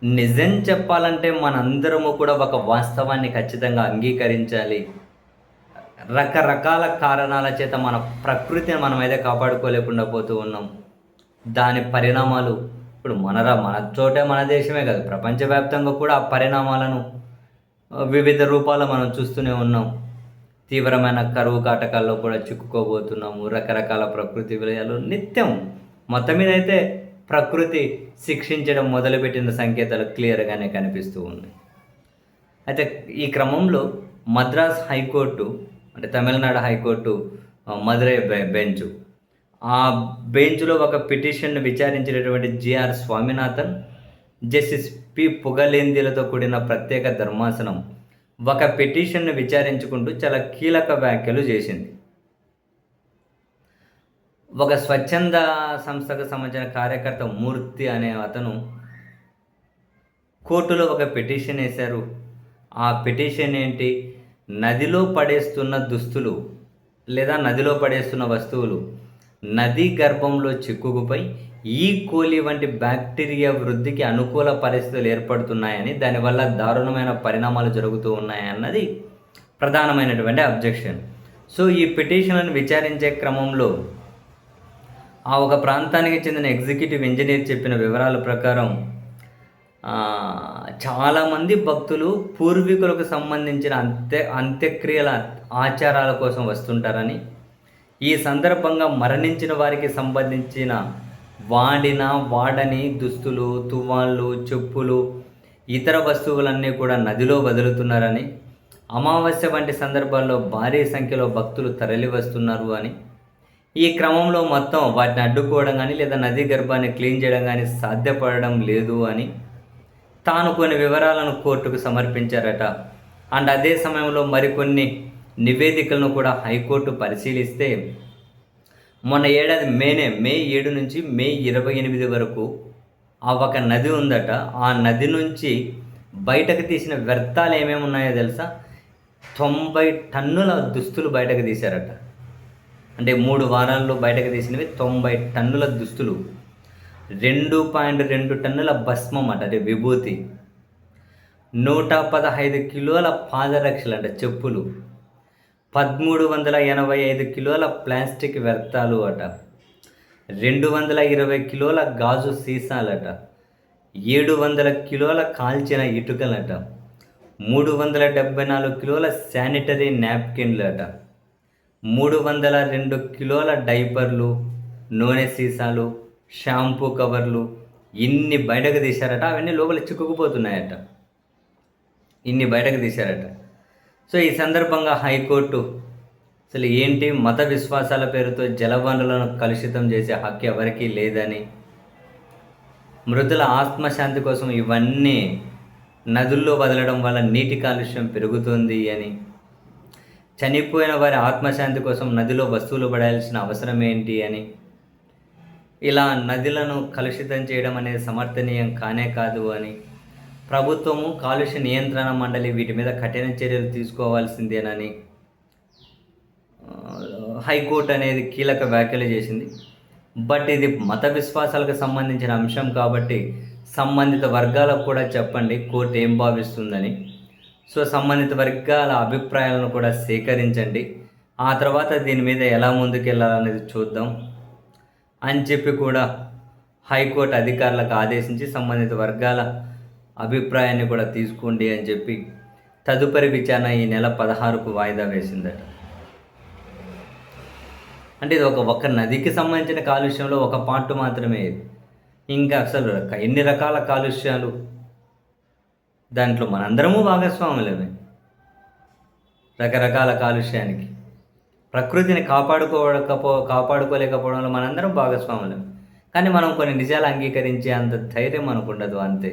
నిజం చెప్పాలంటే మనందరము కూడా ఒక వాస్తవాన్ని ఖచ్చితంగా అంగీకరించాలి. రకరకాల కారణాల చేత మన ప్రకృతిని మనమైతే కాపాడుకోలేకుండా పోతూ ఉన్నాం. దాని పరిణామాలు ఇప్పుడు మన చోటే మన దేశమే కాదు, ప్రపంచవ్యాప్తంగా కూడా ఆ పరిణామాలను వివిధ రూపాల్లో మనం చూస్తూనే ఉన్నాం. తీవ్రమైన కరువు కాటకాల్లో కూడా చిక్కుకోబోతున్నాము. రకరకాల ప్రకృతి విలయాలు నిత్యం మొత్తం మీదైతే ప్రకృతి శిక్షించడం మొదలుపెట్టిన సంకేతాలు క్లియర్‌గానే కనిపిస్తూ ఉన్నాయి. అయితే ఈ క్రమంలో మద్రాస్ హైకోర్టు అంటే తమిళనాడు హైకోర్టు మదురై బెంచు. ఆ బెంచ్‌లో ఒక పిటిషన్‌ను విచారించినటువంటి జీఆర్ స్వామినాథన్, జస్టిస్ పి. పుగలేందిలతో కూడిన ప్రత్యేక ధర్మాసనం ఒక పిటిషన్‌ను విచారించుకుంటూ చాలా కీలక వ్యాఖ్యలు చేసింది. ఒక స్వచ్ఛంద సంస్థకు సంబంధించిన కార్యకర్త మూర్తి అనే అతను కోర్టులో ఒక పిటిషన్ వేశారు. ఆ పిటిషన్ ఏంటి? నదిలో పడేస్తున్న దుస్తులు లేదా నదిలో పడేస్తున్న వస్తువులు నదీ గర్భంలో చిక్కుకుపోయి ఈ కోలి వంటి బ్యాక్టీరియా వృద్ధికి అనుకూల పరిస్థితులు ఏర్పడుతున్నాయని, దానివల్ల దారుణమైన పరిణామాలు జరుగుతూ ఉన్నాయన్నది ప్రధానమైనటువంటి అబ్జెక్షన్. సో ఈ పిటిషన్లను విచారించే క్రమంలో ఆ ఒక ప్రాంతానికి చెందిన ఎగ్జిక్యూటివ్ ఇంజనీర్ చెప్పిన వివరాల ప్రకారం చాలామంది భక్తులు పూర్వీకులకు సంబంధించిన అంత్యక్రియల ఆచారాల కోసం వస్తుంటారని, ఈ సందర్భంగా మరణించిన వారికి సంబంధించిన వాడని దుస్తులు, తువ్వాళ్ళు, చెప్పులు, ఇతర వస్తువులన్నీ కూడా నదిలో వదులుతున్నారని, అమావాస్య వంటి సందర్భాల్లో భారీ సంఖ్యలో భక్తులు తరలి వస్తున్నారు అని, ఈ క్రమంలో మొత్తం వాటిని అడ్డుకోవడం కానీ లేదా నదీ గర్భాన్ని క్లీన్ చేయడం కానీ సాధ్యపడడం లేదు అని తాను కొన్ని వివరాలను కోర్టుకు సమర్పించారట. అండ్ అదే సమయంలో మరికొన్ని నివేదికలను కూడా హైకోర్టు పరిశీలిస్తే మొన్న ఏడాది మే 7 నుంచి మే 28 వరకు ఆ ఒక నది ఉందట. ఆ నది నుంచి బయటకు తీసిన వ్యర్థాలు ఏమేమి ఉన్నాయో తెలుసా? 90 టన్నుల దుస్తులు బయటకు తీశారట. అంటే 3 వారాల్లో బయటకు తీసినవి 90 టన్నుల దుస్తులు, 2.2 టన్నుల భస్మం అట, అంటే విభూతి, 115 కిలోల పాదరక్షలు అంటే చెప్పులు, 1385 కిలోల ప్లాస్టిక్ వ్యర్థాలు అట, 220 కిలోల గాజు సీసాలట, 700 కిలోల కాల్చిన ఇటుకలట, 374 కిలోల శానిటరీ నాప్కిన్లు అట, 302 కిలోల డైపర్లు, నూనె సీసాలు, షాంపూ కవర్లు, ఇన్ని బయటకు తీశారట. అవన్నీ లోపల చిక్కుకుపోతున్నాయట. ఇన్ని బయటకు తీశారట. సో ఈ సందర్భంగా హైకోర్టు అసలు ఏంటి, మత విశ్వాసాల పేరుతో జలవనరులను కలుషితం చేసే హక్కు ఎవరికీ లేదని, మృతుల ఆత్మశాంతి కోసం ఇవన్నీ నదుల్లో వదలడం వల్ల నీటి కాలుష్యం పెరుగుతుంది అని, చనిపోయిన వారి ఆత్మశాంతి కోసం నదిలో వస్తువులు పడాల్సిన అవసరం ఏంటి అని, ఇలా నదులను కలుషితం చేయడం అనేది సమర్థనీయం కానే కాదు అని, ప్రభుత్వము కాలుష్య నియంత్రణ మండలి వీటి మీద కఠిన చర్యలు తీసుకోవాల్సిందేనని హైకోర్టు అనేది కీలక వ్యాఖ్యలు చేసింది. బట్ ఇది మత విశ్వాసాలకు సంబంధించిన అంశం కాబట్టి సంబంధిత వర్గాలకు కూడా చెప్పండి కోర్టు ఏం భావిస్తుందని. సో సంబంధిత వర్గాల అభిప్రాయాలను కూడా సేకరించండి, ఆ తర్వాత దీని మీద ఎలా ముందుకెళ్ళాలనేది చూద్దాం అని చెప్పి కూడా హైకోర్టు అధికారులకు ఆదేశించి సంబంధిత వర్గాల అభిప్రాయాన్ని కూడా తీసుకోండి అని చెప్పి తదుపరి విచారణ ఈ నెల 16కు వాయిదా వేసిందట. అంటే ఇది ఒక నదికి సంబంధించిన కాలుష్యంలో ఒక పార్ట్ మాత్రమే ఇది. ఇంకా అసలు ఎన్ని రకాల కాలుష్యాలు, దాంట్లో మనందరము భాగస్వాములమే. రకరకాల కాలుష్యానికి ప్రకృతిని కాపాడుకోలేకపోవడంలో మనందరం భాగస్వాములమే. కానీ మనం కొన్ని నిజాలు అంగీకరించే అంత ధైర్యం మనకు ఉండదు, అంతే.